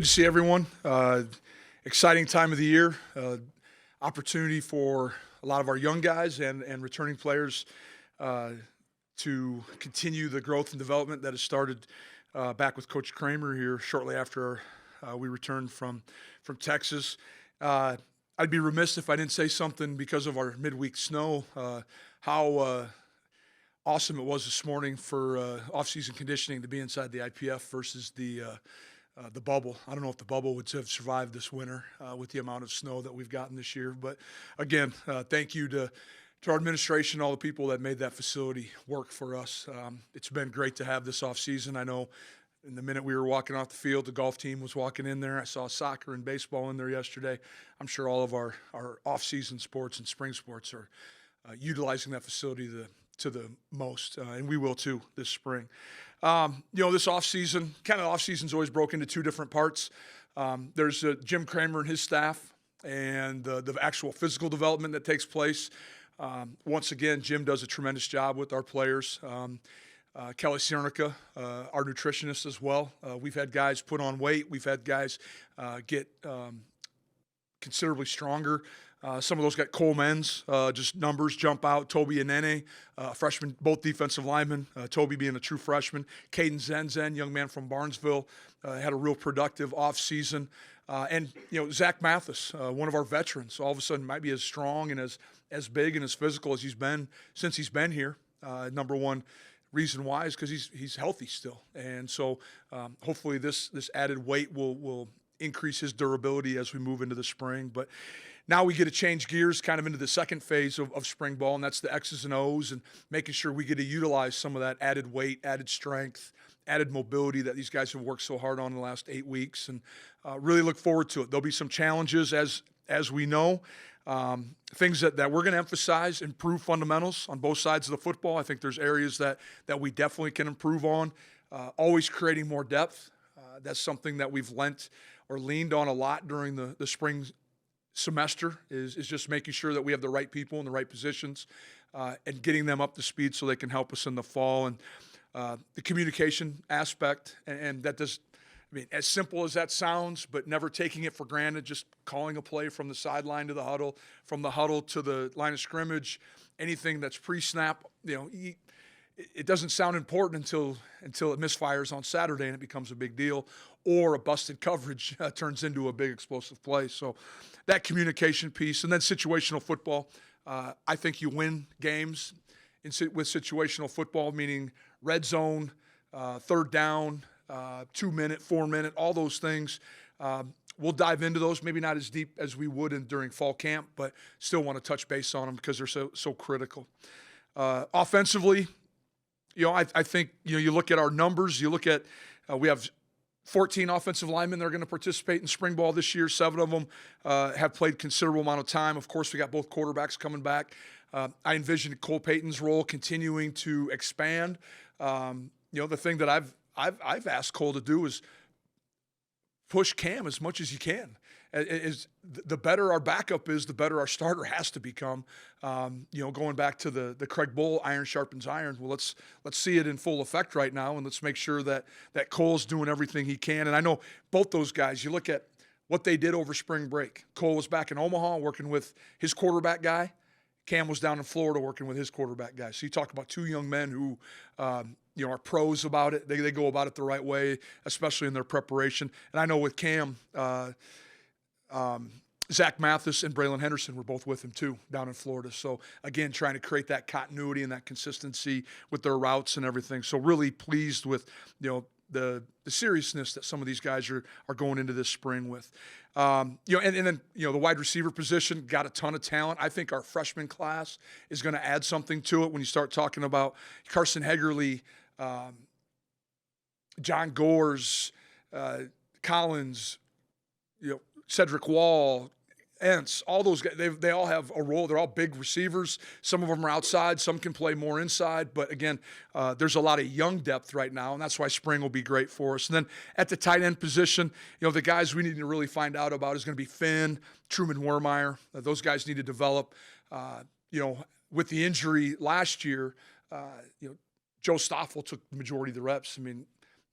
Good to see everyone. Exciting time of the year. Opportunity for a lot of our young guys and returning players to continue the growth and development that has started back with Coach Kramer here shortly after we returned from Texas. I'd be remiss if I didn't say something because of our midweek snow. How awesome it was this morning for off-season conditioning to be inside the IPF versus the bubble. I don't know if the bubble would have survived this winter with the amount of snow that we've gotten this year. But again, thank you to our administration, all the people that made that facility work for us. It's been great to have this off season. I know in the minute we were walking off the field, the golf team was walking in there. I saw soccer and baseball in there yesterday. I'm sure all of our off-season sports and spring sports are utilizing that facility to the most, and we will too this spring. This off-season, off-season's always broken into two different parts. There's Jim Kramer and his staff and the actual physical development that takes place. Once again, Jim does a tremendous job with our players. Kelly Ciernica, our nutritionist as well. We've had guys put on weight. We've had guys get considerably stronger. Some of those got Cole Menz, just numbers jump out. Toby and Nene, freshman, both defensive linemen. Toby being a true freshman. Caden Zenzen, young man from Barnesville, had a real productive offseason. And Zach Mathis, one of our veterans, all of a sudden might be as strong and as big and as physical as he's been since he's been here. Number one reason why is because he's healthy still. And so hopefully this added weight will increase his durability as we move into the spring. But now we get to change gears kind of into the second phase of spring ball, and that's the X's and O's and making sure we get to utilize some of that added weight, added strength, added mobility that these guys have worked so hard on in the last 8 weeks, and really look forward to it. There'll be some challenges as we know. Things that we're going to emphasize, improve fundamentals on both sides of the football. I think there's areas that we definitely can improve on. Always creating more depth. That's something that we've leaned on a lot during the spring semester is just making sure that we have the right people in the right positions and getting them up to speed so they can help us in the fall. And the communication aspect, and that does, as simple as that sounds, but never taking it for granted, just calling a play from the sideline to the huddle, from the huddle to the line of scrimmage, anything that's pre-snap, it doesn't sound important until it misfires on Saturday and it becomes a big deal, or a busted coverage turns into a big explosive play. So that communication piece, and then situational football. I think you win games with situational football, meaning red zone, third down, 2 minute, 4 minute, all those things. We'll dive into those, maybe not as deep as we would during fall camp, but still want to touch base on them because they're so critical. Offensively, I think, you look at our numbers, you look at, we have 14 offensive linemen that are going to participate in spring ball this year. 7 of them have played considerable amount of time. Of course, we got both quarterbacks coming back. I envision Cole Payton's role continuing to expand. The thing that I've asked Cole to do is push Cam as much as you can. The better our backup is, the better our starter has to become. Going back to the Craig Bull, iron sharpens iron. Well, let's see it in full effect right now, and let's make sure that Cole's doing everything he can. And I know both those guys, you look at what they did over spring break. Cole was back in Omaha working with his quarterback guy. Cam was down in Florida working with his quarterback guy. So you talk about two young men who are pros about it. They go about it the right way, especially in their preparation. And I know with Cam, Zach Mathis and Braylon Henderson were both with him too down in Florida. So again, trying to create that continuity and that consistency with their routes and everything. So really pleased with the seriousness that some of these guys are going into this spring with. And then the wide receiver position got a ton of talent. I think our freshman class is going to add something to it when you start talking about Carson Hegerly, John Gores, Collins, Cedric Wall, Entz, all those guys, they all have a role. They're all big receivers. Some of them are outside. Some can play more inside. But, again, there's a lot of young depth right now, and that's why spring will be great for us. And then at the tight end position, the guys we need to really find out about is going to be Finn, Truman Wermeyer. Those guys need to develop. With the injury last year, Joe Stoffel took the majority of the reps.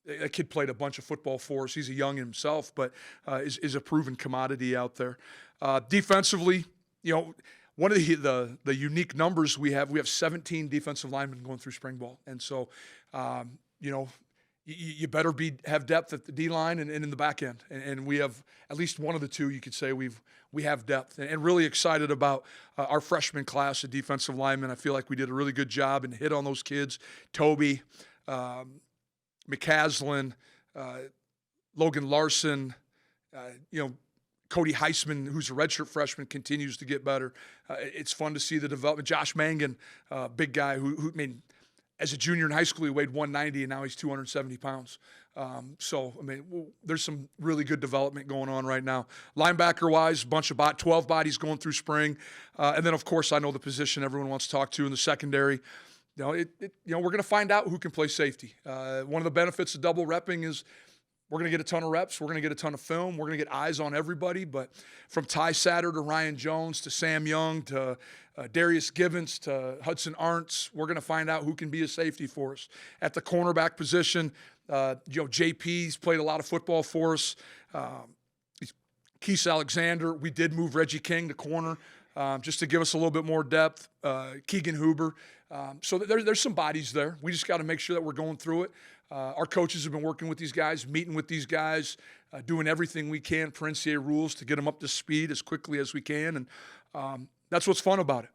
That kid played a bunch of football for us. He's a young himself, but is a proven commodity out there. Defensively, one of the unique numbers we have 17 defensive linemen going through spring ball. And so, you better have depth at the D line and in the back end. And we have at least one of the two, you could say we have depth, and really excited about our freshman class of defensive linemen. I feel like we did a really good job and hit on those kids. Toby, McCaslin, Logan Larson, Cody Heisman, who's a redshirt freshman, continues to get better. It's fun to see the development. Josh Mangan, big guy who as a junior in high school, he weighed 190, and now he's 270 pounds. There's some really good development going on right now. Linebacker-wise, bunch of 12 bodies going through spring. And then, of course, I know the position everyone wants to talk to in the secondary. We're going to find out who can play safety. One of the benefits of double repping is we're going to get a ton of reps. We're going to get a ton of film. We're going to get eyes on everybody. But from Ty Satter to Ryan Jones to Sam Young to Darius Gibbons to Hudson Arntz, we're going to find out who can be a safety for us. At the cornerback position, JP's played a lot of football for us. Keith Alexander, we did move Reggie King to corner just to give us a little bit more depth. Keegan Huber. So there's some bodies there. We just got to make sure that we're going through it. Our coaches have been working with these guys, meeting with these guys, doing everything we can per NCAA rules to get them up to speed as quickly as we can. And that's what's fun about it.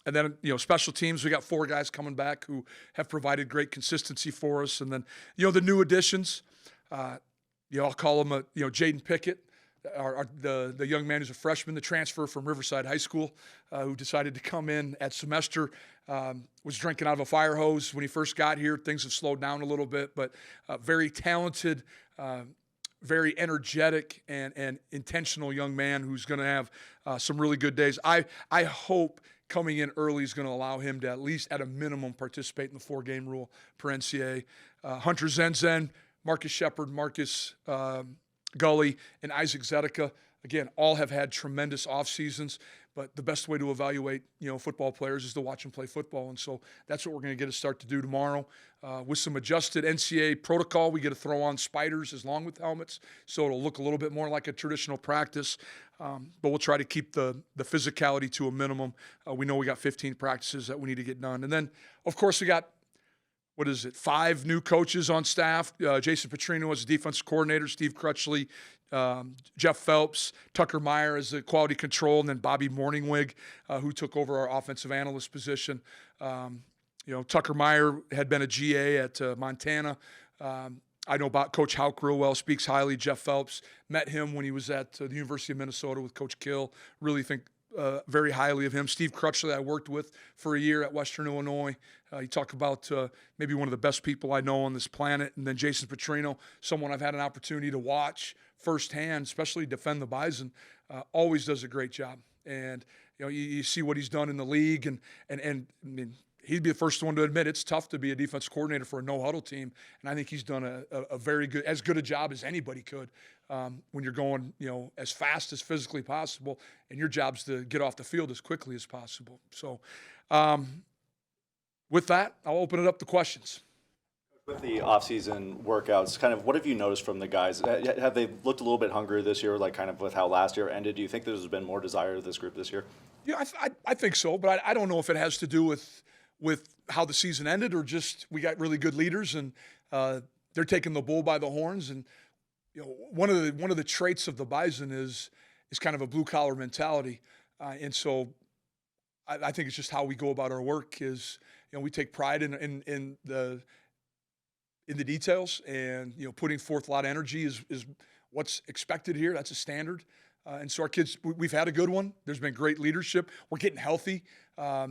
And then, special teams, we got 4 guys coming back who have provided great consistency for us. And then, the new additions, I'll call them, Jaden Pickett, the young man who's a freshman, the transfer from Riverside High School, who decided to come in at semester, was drinking out of a fire hose when he first got here. Things have slowed down a little bit, but very talented, very energetic and intentional young man who's going to have some really good days. I hope coming in early is going to allow him to at least at a minimum participate in the 4-game rule per NCAA. Hunter Zenzen, Marcus Shepard, Marcus Gully, and Isaac Zedeca, again, all have had tremendous off seasons, but the best way to evaluate, football players is to watch them play football. And so that's what we're going to get a start to do tomorrow. With some adjusted NCAA protocol, we get to throw on spiders as long with helmets, so it'll look a little bit more like a traditional practice. But we'll try to keep the physicality to a minimum. We know we got 15 practices that we need to get done. And then, of course, we got 5 new coaches on staff. Jason Petrino as a defensive coordinator, Steve Crutchley, Jeff Phelps, Tucker Meyer as the quality control, and then Bobby Morningwig, who took over our offensive analyst position. Tucker Meyer had been a GA at Montana. I know about Coach Houck real well, speaks highly. Jeff Phelps, met him when he was at the University of Minnesota with Coach Kill. Really think very highly of him. Steve Crutchley, I worked with for a year at Western Illinois. You talk about maybe one of the best people I know on this planet. And then Jason Petrino, someone I've had an opportunity to watch firsthand, especially defend the Bison, always does a great job. And you see what he's done in the league, and I mean, he'd be the first one to admit it's tough to be a defense coordinator for a no-huddle team, and I think he's done a very good, as good a job as anybody could when you're going, as fast as physically possible, and your job's to get off the field as quickly as possible. So with that, I'll open it up to questions. With the off-season workouts, kind of what have you noticed from the guys? Have they looked a little bit hungrier this year, like kind of with how last year ended? Do you think there's been more desire of this group this year? Yeah, I think so, but I don't know if it has to do with how the season ended or just we got really good leaders and they're taking the bull by the horns. And one of the traits of the Bison is kind of a blue-collar mentality. And so I think it's just how we go about our work is, we take pride in the details, and putting forth a lot of energy is what's expected here. That's a standard, and so our kids, we've had a good one. There's been great leadership. We're getting healthy. I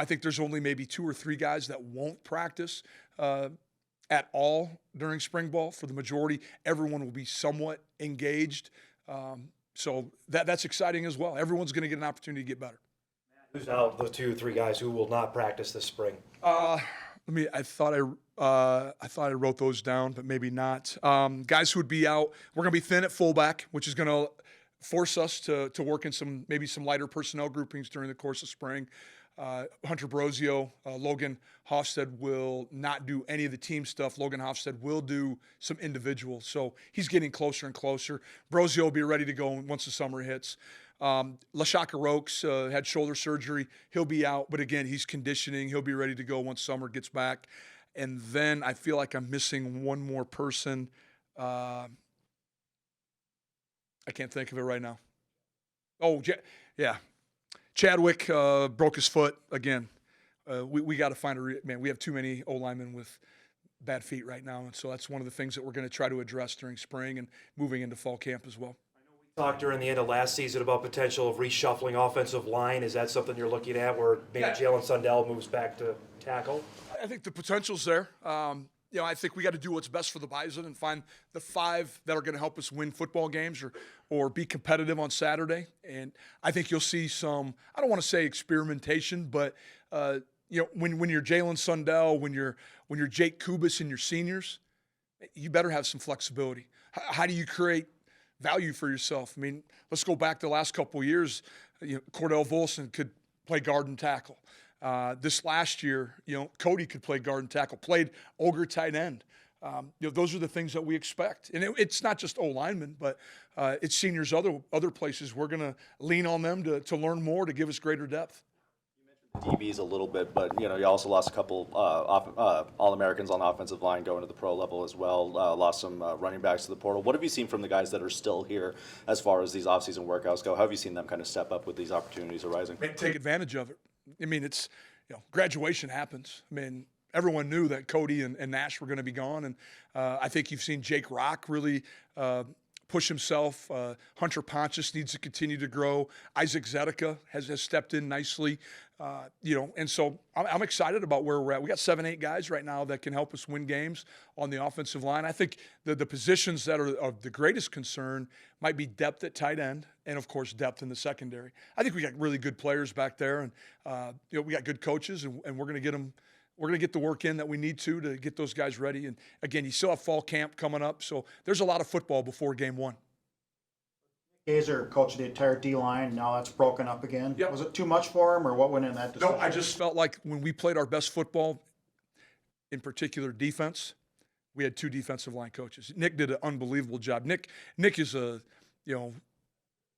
think there's only maybe 2 or 3 guys that won't practice at all during spring ball. For the majority, everyone will be somewhat engaged. So that's exciting as well. Everyone's going to get an opportunity to get better. Who's out the 2 or 3 guys who will not practice this spring? I thought I wrote those down, but maybe not. Guys who would be out, we're going to be thin at fullback, which is going to force us to work in maybe some lighter personnel groupings during the course of spring. Hunter Brosio, Logan Hofstad will not do any of the team stuff. Logan Hofstad will do some individual. So he's getting closer and closer. Brosio will be ready to go once the summer hits. LaShaka Rokes had shoulder surgery. He'll be out, but again, he's conditioning. He'll be ready to go once summer gets back. And then I feel like I'm missing one more person. I can't think of it right now. Oh, yeah. Chadwick broke his foot again. We got to find man. We have too many O linemen with bad feet right now, and so that's one of the things that we're going to try to address during spring and moving into fall camp as well. Talked during the end of last season about potential of reshuffling offensive line. Is that something you're looking at, where maybe Jalen Sundell moves back to tackle? I think the potential's there. I think we got to do what's best for the Bison and find the 5 that are going to help us win football games or be competitive on Saturday. And I think you'll see some, I don't want to say experimentation, but when you're Jalen Sundell, when you're Jake Kubis and your seniors, you better have some flexibility. How do you create value for yourself? I mean, let's go back the last couple of years. Cordell Volson could play guard and tackle. This last year, Cody could play guard and tackle, played ogre tight end. Those are the things that we expect. And it's not just O-linemen, but it's seniors other places. We're going to lean on them to learn more, to give us greater depth. You mentioned the DBs a little bit, but you also lost a couple All-Americans on the offensive line going to the pro level as well. Lost some running backs to the portal. What have you seen from the guys that are still here as far as these offseason workouts go? How have you seen them kind of step up with these opportunities arising? Take advantage of it. I mean, it's, graduation happens. I mean, everyone knew that Cody and Nash were going to be gone. And I think you've seen Jake Rock really push himself. Hunter Pontius needs to continue to grow. Isaac Zedeca has stepped in nicely. And so I'm excited about where we're at. We got 7-8 guys right now that can help us win games on the offensive line. I think the positions that are of the greatest concern might be depth at tight end and, of course, depth in the secondary. I think we got really good players back there, and we got good coaches, and we're going to get them. We're going to get the work in that we need to get those guys ready. And again, you still have fall camp coming up, so there's a lot of football before game 1. Gazer coached the entire D-line. Now that's broken up again. Yep. Was it too much for him, or what went in that decision? No, I just felt like when we played our best football, in particular defense, we had 2 defensive line coaches. Nick did an unbelievable job. Nick is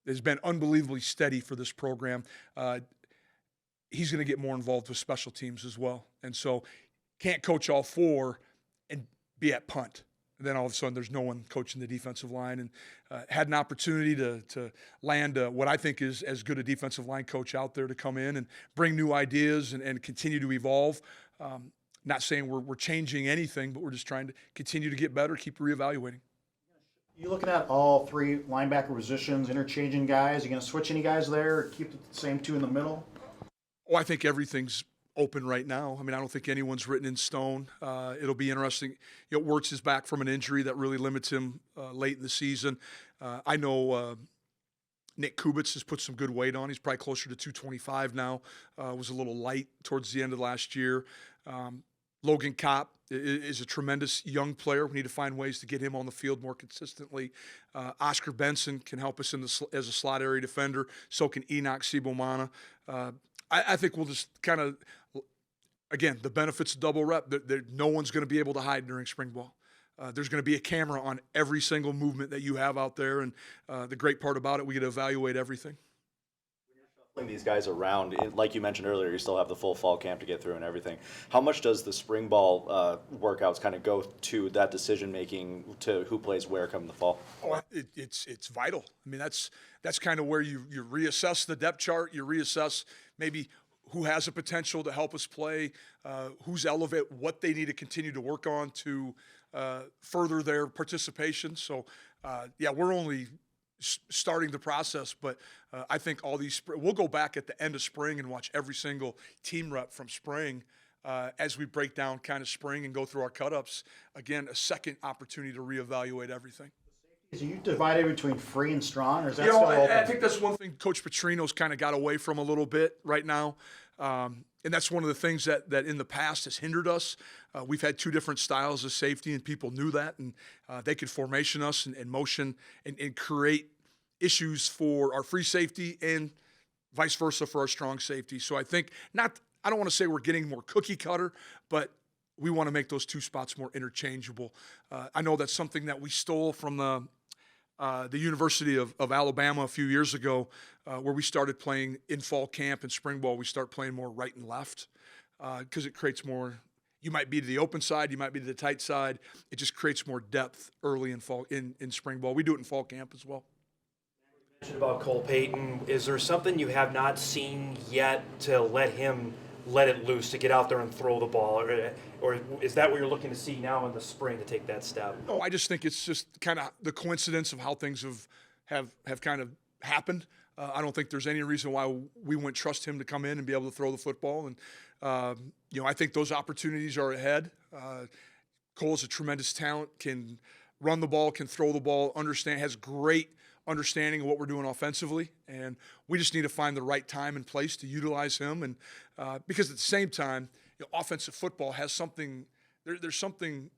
has been unbelievably steady for this program. He's going to get more involved with special teams as well. And so can't coach all 4 and be at punt. And then all of a sudden there's no one coaching the defensive line, and had an opportunity to land what I think is as good a defensive line coach out there to come in and bring new ideas and continue to evolve. Not saying we're changing anything, but we're just trying to continue to get better, keep reevaluating. You looking at all 3 linebacker positions, interchanging guys? You going to switch any guys there, or keep the same 2 in the middle? Oh, I think everything's open right now. I mean, I don't think anyone's written in stone. It'll be interesting. Wirtz is back from an injury that really limits him late in the season. I know Nick Kubitz has put some good weight on. He's probably closer to 225 now. Was a little light towards the end of last year. Logan Kopp is a tremendous young player. We need to find ways to get him on the field more consistently. Oscar Benson can help us as a slot area defender. So can Enoch Sibomana. I think we'll just kind of, again, the benefits of double rep. No one's going to be able to hide during spring ball. There's going to be a camera on every single movement that you have out there, and the great part about it, we get to evaluate everything. These guys around, like you mentioned earlier, you still have the full fall camp to get through and everything. How much does the spring ball workouts kind of go to that decision making to who plays where come the fall? Oh, it's vital. I mean, that's kind of where you reassess the depth chart. You reassess maybe who has a potential to help us play, who's elevate, what they need to continue to work on to further their participation. So, we're only starting the process, but I think all these we'll go back at the end of spring and watch every single team rep from spring as we break down kind of spring and go through our cut-ups. Again, a second opportunity to reevaluate everything. Is you divided between free and strong, or is that still open? I think that's one thing Coach Petrino's kind of got away from a little bit right now. And that's one of the things that in the past has hindered us. We've had 2 different styles of safety, and people knew that, and they could formation us and motion and create issues for our free safety and vice versa for our strong safety. So I think I don't want to say we're getting more cookie cutter, but we want to make those two spots more interchangeable. I know that's something that we stole from the University of Alabama a few years ago, where we started playing in fall camp and spring ball. We start playing more right and left because it creates more. You might be to the open side, you might be to the tight side. It just creates more depth early in spring ball. We do it in fall camp as well. You mentioned about Cole Payton. Is there something you have not seen yet to let him let it loose, to get out there and throw the ball, or is that what you're looking to see now in the spring to take that step? No, I just think it's just kind of the coincidence of how things have kind of happened. I don't think there's any reason why we wouldn't trust him to come in and be able to throw the football. And I think those opportunities are ahead. Cole's a tremendous talent, can run the ball, can throw the ball, has great understanding of what we're doing offensively, and we just need to find the right time and place to utilize him. And because at the same time, offensive football has something. There's something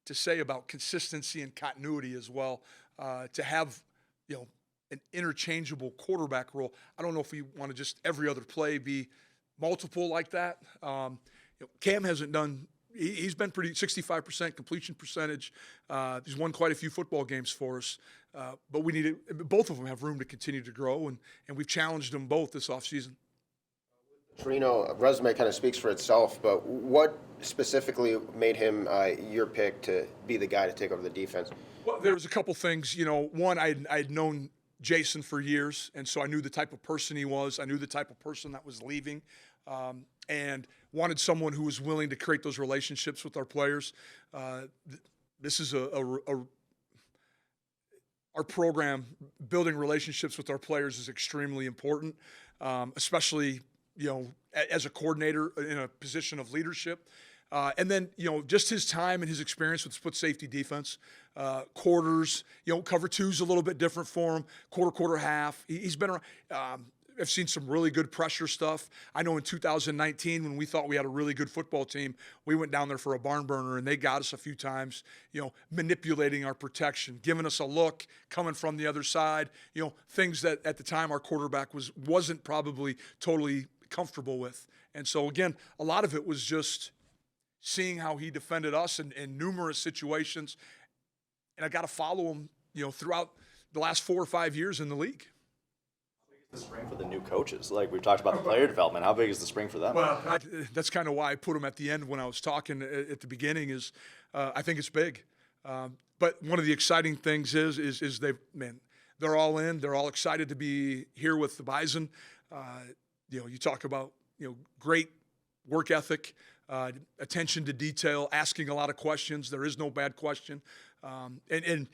to say about consistency and continuity as well. To have an interchangeable quarterback role. I don't know if we want to just every other play be multiple like that. Cam hasn't done. He's been pretty 65% completion percentage. He's won quite a few football games for us. But we need both of them have room to continue to grow, and we've challenged them both this offseason. Torino resume kind of speaks for itself, but what specifically made him your pick to be the guy to take over the defense? Well, there was a couple things. One, I'd known Jason for years, and so I knew the type of person he was. I knew the type of person that was leaving, and wanted someone who was willing to create those relationships with our players. This is our program. Building relationships with our players is extremely important, especially as a coordinator in a position of leadership. And then, just his time and his experience with split safety defense, quarters, cover two's a little bit different for him, quarter, half. He's been around. I've seen some really good pressure stuff. I know in 2019, when we thought we had a really good football team, we went down there for a barn burner, and they got us a few times, manipulating our protection, giving us a look, coming from the other side, things that at the time our quarterback wasn't probably totally comfortable with. And so, again, a lot of it was just seeing how he defended us in numerous situations. And I got to follow him, throughout the last 4 or 5 years in the league. The spring for the new coaches, like we've talked about the player development. How big is the spring for them? Well, that's kind of why I put him at the end when I was talking at the beginning. Is I think it's big, but one of the exciting things is they're all in. They're all excited to be here with the Bison. You talk about great work ethic, attention to detail, asking a lot of questions. There is no bad question, and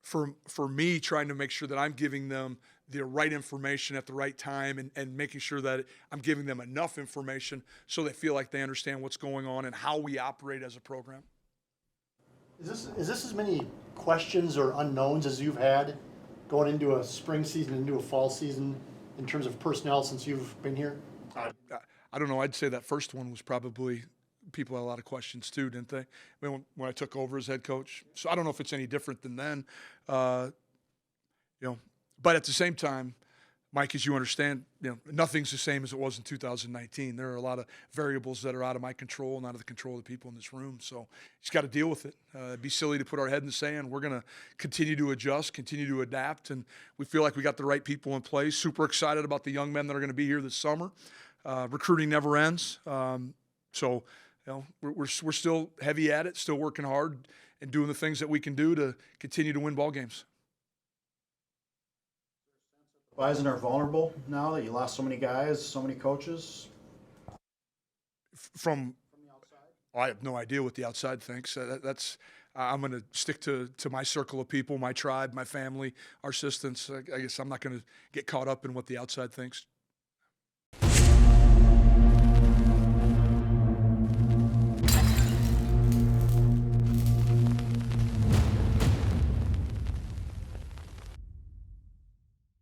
for me, trying to make sure that I'm giving them the right information at the right time, and making sure that I'm giving them enough information so they feel like they understand what's going on and how we operate as a program. Is this as many questions or unknowns as you've had going into a spring season, into a fall season, in terms of personnel since you've been here? I don't know. I'd say that first one was probably people had a lot of questions too, didn't they? I mean, when I took over as head coach. So I don't know if it's any different than then. But at the same time, Mike, as you understand, nothing's the same as it was in 2019. There are a lot of variables that are out of my control and out of the control of the people in this room. So you just got to deal with it. It'd be silly to put our head in the sand. We're going to continue to adjust, continue to adapt, and we feel like we got the right people in place. Super excited about the young men that are going to be here this summer. Recruiting never ends. So we're still heavy at it, still working hard and doing the things that we can do to continue to win ball games. Bison are vulnerable now that you lost so many guys, so many coaches. From the outside? I have no idea what the outside thinks. I'm going to stick to my circle of people, my tribe, my family, our assistants. I guess I'm not going to get caught up in what the outside thinks.